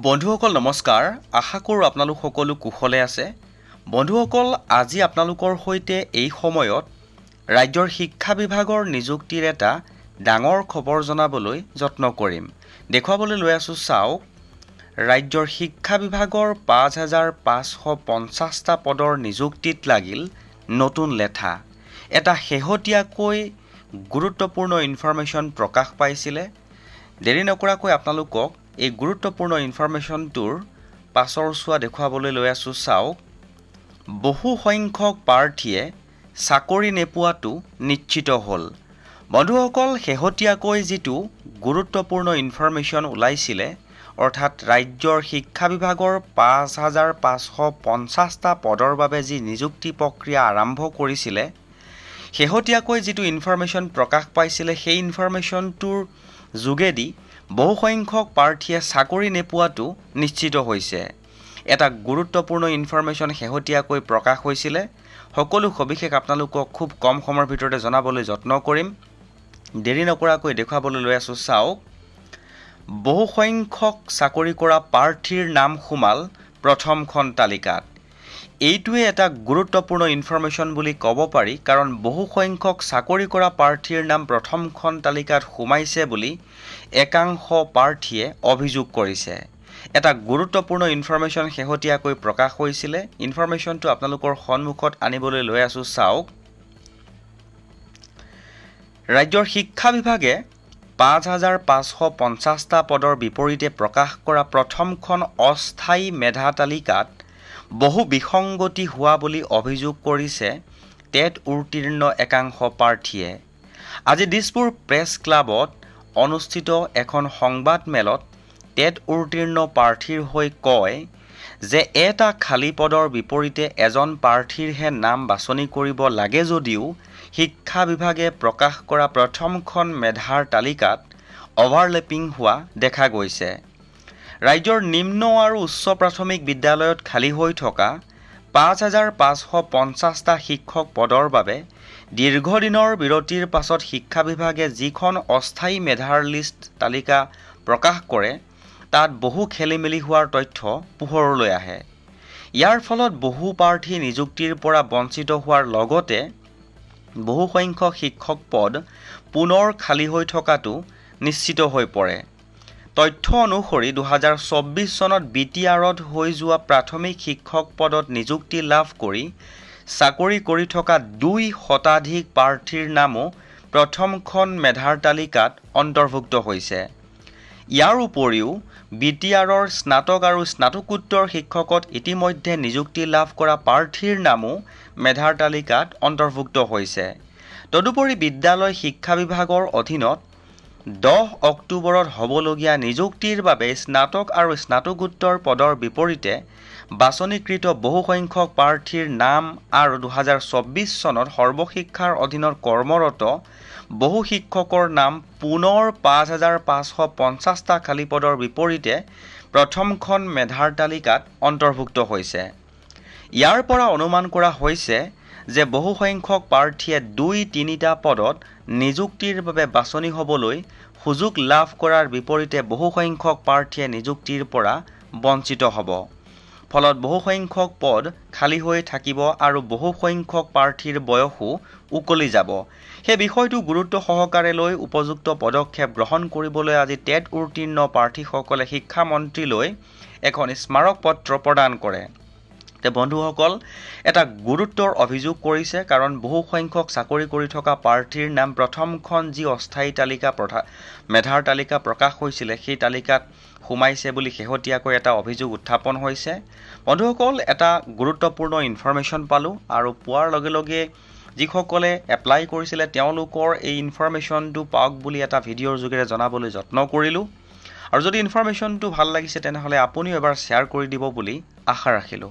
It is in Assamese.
বন্ধুসকল নমস্কাৰ আশা কৰোঁ আপোনালোক সকলো কুশলে আছে বন্ধুসকল আজি আপোনালোকৰ সৈতে এই সময়ত ৰাজ্যৰ শিক্ষা বিভাগৰ নিযুক্তিৰ এটা ডাঙৰ খবৰ জনাবলৈ যত্ন কৰিম দেখুৱাবলৈ লৈ আছো চাওক ৰাজ্যৰ শিক্ষা বিভাগৰ ৫৫৫০টা পদৰ নিযুক্তিত লাগিল নতুন লেঠা এটা শেহতীয়াকৈ গুৰুত্বপূৰ্ণ ইনফৰমেশন প্ৰকাশ পাইছিলে দেৰি নকৰাকৈ আপোনালোকক এই গুৰুত্বপূৰ্ণ ইনফৰমেশনটোৰ পাছৰ সোৱা দেখুৱাবলৈ লৈ আছো চাওক বহু সংখ্যক প্ৰাৰ্থীয়ে চাকৰি নেপোৱাটো নিশ্চিত হ'ল বন্ধুসকল শেহতীয়াকৈ যেটো গুৰুত্বপূৰ্ণ ইনফৰমেশন ওলাইছিলে অৰ্থাৎ ৰাজ্যৰ শিক্ষা বিভাগৰ ৫৫৫০টা পদৰ বাবে যি নিযুক্তি প্ৰক্ৰিয়া আৰম্ভ কৰিছিলে শেহতীয়াকৈ যেটো ইনফৰমেশন প্ৰকাশ পাইছিলে সেই ইনফৰমেশনটোৰ যোগেদি বহু সংখ্যক প্ৰাৰ্থীয়ে চাকৰি নেপোৱাটো নিশ্চিত হৈছে এটা গুৰুত্বপূৰ্ণ ইনফৰমেশন শেহতীয়াকৈ প্ৰকাশ হৈছিলে সকলো সবিশেষ আপোনালোকক খুব কম সময়ৰ ভিতৰতে জনাবলৈ যত্ন কৰিম দেৰি নকৰাকৈ দেখুৱাবলৈ লৈ আছো চাওক বহু সংখ্যক চাকৰি কৰা প্ৰাৰ্থীৰ নাম খুমাল প্ৰথমখন তালিকাত এইটোৱে এটা গুৰুত্বপূৰ্ণ ইনফৰমেশন বুলি ক'ব পাৰি কাৰণ বহু সংখ্যক চাকৰি কৰা প্ৰাৰ্থীৰ নাম প্ৰথমখন তালিকাত খুমাইছে বুলি একাংশ প্ৰাৰ্থীয়ে অভিযোগ কৰিছে এটা গুৰুত্বপূৰ্ণ ইনফৰমেশন শেহতীয়াকৈ প্ৰকাশ হৈছিলে ইনফৰমেশনটো আপোনালোকৰ সন্মুখত আনিবলৈ লৈ আছো চাওক ৰাজ্যৰ শিক্ষা বিভাগে ৫৫৫০টা পদৰ বিপৰীতে প্ৰকাশ কৰা প্ৰথমখন অস্থায়ী মেধা তালিকাত বহু বিসংগতি হোৱা বুলি অভিযোগ কৰিছে টেট উত্তীৰ্ণ একাংশ প্ৰাৰ্থীয়ে আজি দিছপুৰ প্ৰেছ ক্লাবত অনুষ্ঠিত এখন সংবাদ মেলত টেট উত্তীৰ্ণ প্ৰাৰ্থীৰ হৈ কয় যে এটা খালী পদৰ বিপৰীতে এজন প্ৰাৰ্থীৰহে নাম বাছনি কৰিব লাগে যদিও শিক্ষা বিভাগে প্ৰকাশ কৰা প্ৰথমখন মেধাৰ তালিকাত অভাৰলেপিং হোৱা দেখা গৈছে ৰাজ্যৰ নিম্ন আৰু উচ্চ প্ৰাথমিক বিদ্যালয়ত খালী হৈ থকা ৫৫৫০টা শিক্ষক পদৰ বাবে দীৰ্ঘদিনৰ বিৰতিৰ পাছত শিক্ষা বিভাগে যিখন অস্থায়ী মেধাৰ লিষ্ট তালিকা প্ৰকাশ কৰে তাত বহু খেলিমেলি হোৱাৰ তথ্য পোহৰলৈ আহে ইয়াৰ ফলত বহু প্ৰাৰ্থী নিযুক্তিৰ পৰা বঞ্চিত হোৱাৰ লগতে বহু সংখ্যক শিক্ষক পদ পুনৰ খালী হৈ থকাটো নিশ্চিত হৈ পৰে তথ্য অনুসৰি ২০২৪ চনত বিটিআৰত হৈ যোৱা প্ৰাথমিক শিক্ষক পদত নিযুক্তি লাভ কৰি চাকৰি কৰি থকা ২ শতাধিক প্ৰাৰ্থীৰ নামো প্ৰথমখন মেধাৰ তালিকাত অন্তৰ্ভুক্ত হৈছে ইয়াৰ উপৰিও বিটিআৰৰ স্নাতক আৰু স্নাতকোত্তৰ শিক্ষকত ইতিমধ্যে নিযুক্তি লাভ কৰা প্ৰাৰ্থীৰ নামো মেধাৰ তালিকাত অন্তৰ্ভুক্ত হৈছে তদুপৰি বিদ্যালয় শিক্ষা বিভাগৰ অধীনত 10 অক্টোবৰত হ'বলগীয়া নিযুক্তিৰ বাবে স্নাতক আৰু স্নাতকোত্তৰ পদৰ বিপৰীতে বাছনিকৃত বহু সংখ্যক প্ৰাৰ্থীৰ নাম আৰু ২০২৪ চনত সৰ্বশিক্ষাৰ অধীনত কৰ্মৰত বহু শিক্ষকৰ নাম পুনৰ ৫৫৫০টা খালী পদৰ বিপৰীতে প্ৰথমখন মেধাৰ তালিকাত অন্তৰ্ভুক্ত হৈছে ইয়াৰ পৰা অনুমান কৰা হৈছে যে বহু সংখ্যক প্ৰাৰ্থীয়ে ২-৩টা পদত নিযুক্তিৰ বাবে বাছনি হ'বলৈ সুযোগ লাভ কৰাৰ বিপৰীতে বহু সংখ্যক প্ৰাৰ্থীয়ে নিযুক্তিৰ পৰা বঞ্চিত হ'ব ফলত বহু সংখ্যক পদ খালী হৈ থাকিব আৰু বহু সংখ্যক প্ৰাৰ্থীৰ বয়সও উকলি যাব সেই বিষয়টো গুৰুত্ব সহকাৰে লৈ উপযুক্ত পদক্ষেপ গ্ৰহণ কৰিবলৈ আজি টেট উত্তীৰ্ণ প্ৰাৰ্থীসকলে শিক্ষা মন্ত্ৰীলৈ এখন স্মাৰক পত্ৰ প্ৰদান কৰে তে বন্ধুসকল এটা গুৰুত্বৰ অভিযোগ কৰিছে কাৰণ বহু সংখ্যক চাকৰি কৰি থকা প্ৰাৰ্থীৰ নাম প্ৰথমখন যি অস্থায়ী তালিকা মেধাৰ তালিকা প্ৰকাশ হৈছিলে সেই তালিকাত সোমাইছে বুলি শেহতীয়াকৈ এটা অভিযোগ উত্থাপন হৈছে বন্ধুসকল এটা গুৰুত্বপূৰ্ণ ইনফৰমেশন পালো আৰু পোৱাৰ লগে লগে যিসকলে এপ্লাই কৰিছিলে তেওঁলোকৰ এই ইনফৰমেশনটো পাওক বুলি এটা ভিডিঅ'ৰ যোগেৰে জনাবলৈ যত্ন কৰিলো আৰু যদি ইনফৰমেশনটো ভাল লাগিছে তেনেহলে আপুনিও এবাৰ শেয়াৰ কৰি দিব বুলি আশা ৰাখিলো